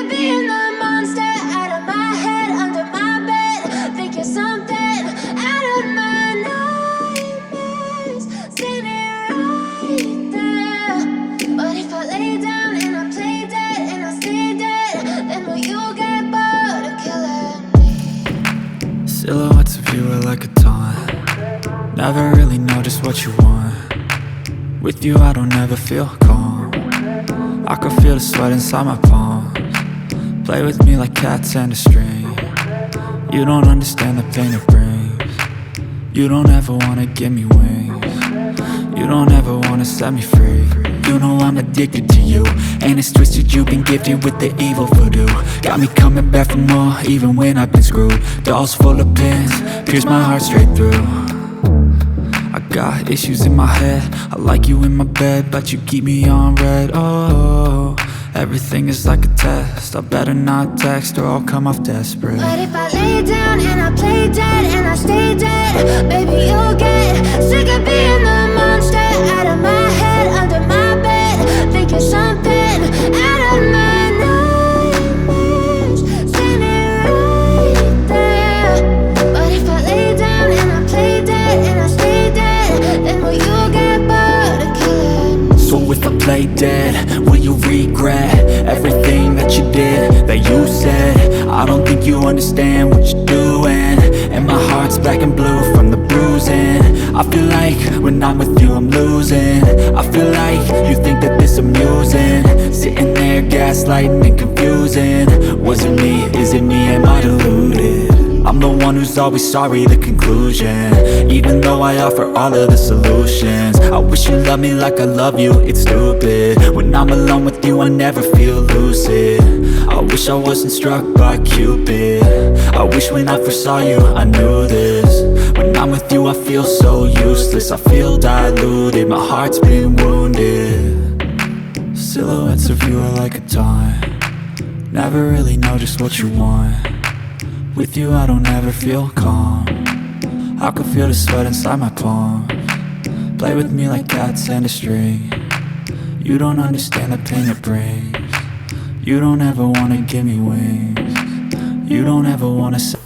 of being the monster out of my head, under my bed. Think you're something out of my nightmares. Standing right there. But if I lay down and I play dead and I stay dead, then will you get bored of killing me? Silhouettes of you are like a taunt. Never really know just what you want. With you I don't ever feel calm. I can feel the sweat inside my palms. Play with me like cats and a string. You don't understand the pain it brings. You don't ever wanna give me wings. You don't ever wanna set me free. You know I'm addicted to you, and it's twisted, you've been gifted with the evil voodoo. Got me coming back for more, even when I've been screwed. Dolls full of pins, pierce my heart straight through. I got issues in my head, I like you in my bed, but you keep me on red. Oh, everything is like a test, I better not text or I'll come off desperate. But if I lay down and I play dead and I stay dead, baby you'll get sick of being the monster out of my head, under my bed. Think you're something out of my nightmares. Standing right there. But if I lay down and I play dead and I stay dead, then will you get bored of killing me? So if I play dead, will you regret everything that you did, that you said? I don't think you understand what you're doing, and my heart's black and blue from the bruising. I feel like when I'm with you I'm losing. I feel like you think that this amusing, sitting there gaslighting and confusing. Was it me? Is it me? Am I deluded? I'm the one who's always sorry, the conclusion. Even though I offer all of the solutions, I wish you loved me like I love you, it's stupid. When I'm alone with you I never feel lucid. I wish I wasn't struck by Cupid. I wish when I first saw you I knew this. When I'm with you I feel so useless, I feel diluted, my heart's been wounded. Silhouettes of you are like a taunt. Never really know just what you want. With you I don't ever feel calm. I can feel the sweat inside my palms. Play with me like cats and a string. You don't understand the pain it brings. You don't ever wanna give me wings. You don't ever wanna say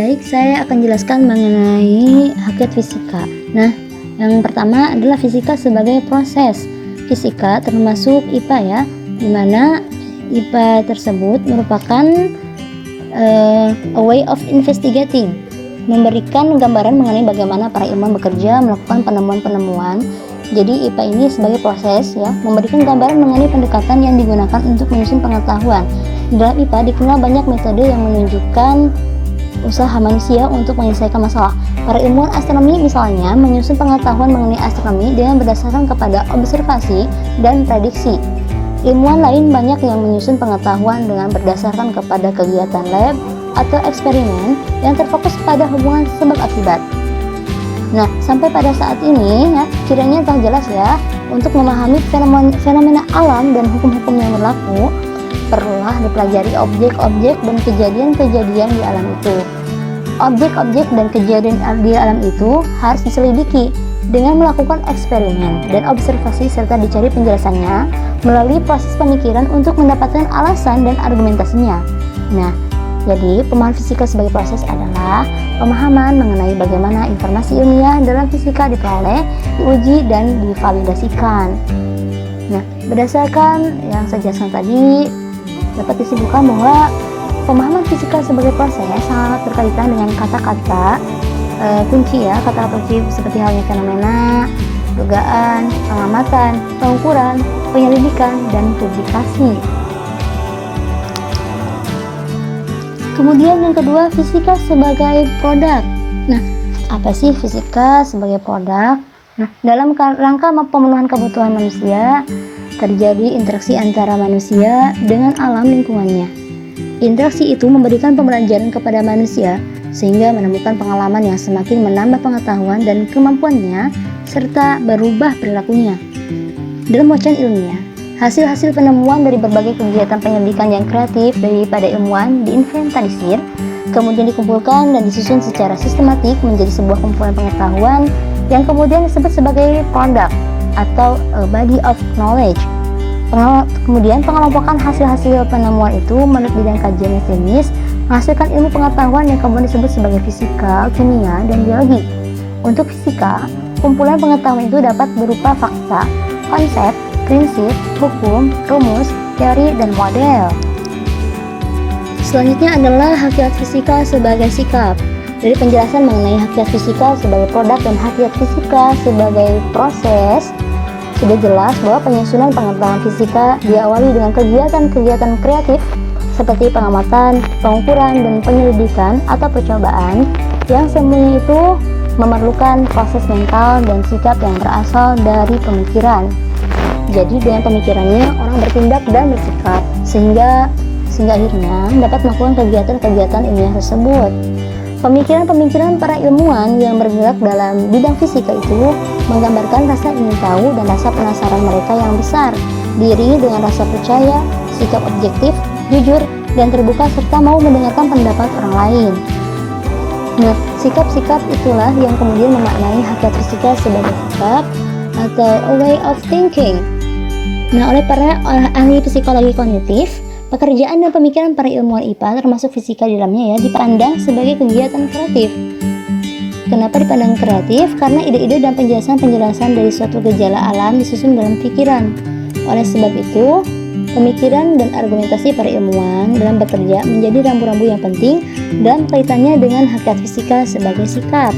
Baik, saya akan jelaskan mengenai hakikat fisika. Nah, yang pertama adalah fisika sebagai proses. Fisika termasuk IPA ya, di mana IPA tersebut merupakan a way of investigating, memberikan gambaran mengenai bagaimana para ilmuwan bekerja melakukan penemuan-penemuan. Jadi IPA ini sebagai proses ya, memberikan gambaran mengenai pendekatan yang digunakan untuk menyusun pengetahuan. Dalam IPA dikenal banyak metode yang menunjukkan usaha manusia untuk menyelesaikan masalah. Para ilmuwan astronomi misalnya menyusun pengetahuan mengenai astronomi dengan berdasarkan kepada observasi dan prediksi. Ilmuwan lain banyak yang menyusun pengetahuan dengan berdasarkan kepada kegiatan lab atau eksperimen yang terfokus pada hubungan sebab akibat. Nah, sampai pada saat ini ya, kiranya telah jelas ya, untuk memahami fenomena alam dan hukum-hukum yang berlaku, perlulah dipelajari objek-objek dan kejadian-kejadian di alam itu. Objek-objek dan kejadian di alam itu harus diselidiki dengan melakukan eksperimen dan observasi serta dicari penjelasannya melalui proses pemikiran untuk mendapatkan alasan dan argumentasinya. Nah, jadi pemahaman fisika sebagai proses adalah pemahaman mengenai bagaimana informasi ilmiah dalam fisika diperoleh, diuji, dan divalidasikan. Nah, berdasarkan yang saya jelaskan tadi, dapat disimpulkan bahwa pemahaman fisika sebagai proses sangat berkaitan dengan kata-kata kunci ya, kata kunci seperti halnya fenomena, dugaan, pengamatan, pengukuran, penyelidikan, dan publikasi. Kemudian yang kedua, fisika sebagai produk. Nah, apa sih fisika sebagai produk? Nah, dalam rangka pemenuhan kebutuhan manusia, terjadi interaksi antara manusia dengan alam lingkungannya. Interaksi itu memberikan pembelajaran kepada manusia sehingga menemukan pengalaman yang semakin menambah pengetahuan dan kemampuannya serta berubah perilakunya. Dalam wacana ilmiah, hasil-hasil penemuan dari berbagai kegiatan penyelidikan yang kreatif daripada ilmuwan diinventarisir, kemudian dikumpulkan dan disusun secara sistematik menjadi sebuah kumpulan pengetahuan yang kemudian disebut sebagai produk atau a body of knowledge. Kemudian pengelompokan hasil-hasil penemuan itu menurut bidang kajian klinis menghasilkan ilmu pengetahuan yang kemudian disebut sebagai fisika, kimia, dan biologi. Untuk fisika, kumpulan pengetahuan itu dapat berupa fakta, konsep, prinsip, hukum, rumus, teori, dan model. Selanjutnya adalah hakikat fisika sebagai sikap. Dari penjelasan mengenai hakikat fisika sebagai produk dan hakikat fisika sebagai proses, sudah jelas bahwa penyusunan pengetahuan fisika diawali dengan kegiatan-kegiatan kreatif seperti pengamatan, pengukuran, dan penyelidikan atau percobaan yang semuanya itu memerlukan proses mental dan sikap yang berasal dari pemikiran. Jadi dengan pemikirannya orang bertindak dan bersikap sehingga akhirnya dapat melakukan kegiatan-kegiatan ilmiah tersebut. Pemikiran-pemikiran para ilmuwan yang bergerak dalam bidang fisika itu menggambarkan rasa ingin tahu dan rasa penasaran mereka yang besar, diiringi dengan rasa percaya, sikap objektif, jujur, dan terbuka serta mau mendengarkan pendapat orang lain. Nah, sikap-sikap itulah yang kemudian memaknai hakikat fisika sebagai sikap atau a way of thinking. Nah, oleh para ahli psikologi kognitif, pekerjaan dan pemikiran para ilmuwan IPA termasuk fisika di dalamnya ya dipandang sebagai kegiatan kreatif. Kenapa dipandang kreatif? Karena ide-ide dan penjelasan-penjelasan dari suatu gejala alam disusun dalam pikiran. Oleh sebab itu, pemikiran dan argumentasi para ilmuwan dalam bekerja menjadi rambu-rambu yang penting dalam kaitannya dengan hakikat fisika sebagai sikap.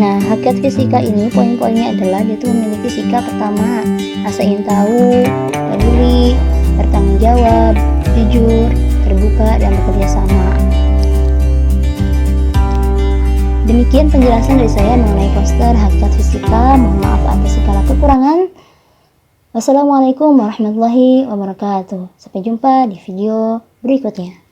Nah, hakikat fisika ini poin-poinnya adalah dia itu memiliki sikap pertama, rasa ingin tahu, peduli, bertanggung jawab, jujur, terbuka, dan bekerja sama. Demikian penjelasan dari saya mengenai poster hakikat fisika. Mohon maaf atas segala kekurangan. Wassalamualaikum warahmatullahi wabarakatuh. Sampai jumpa di video berikutnya.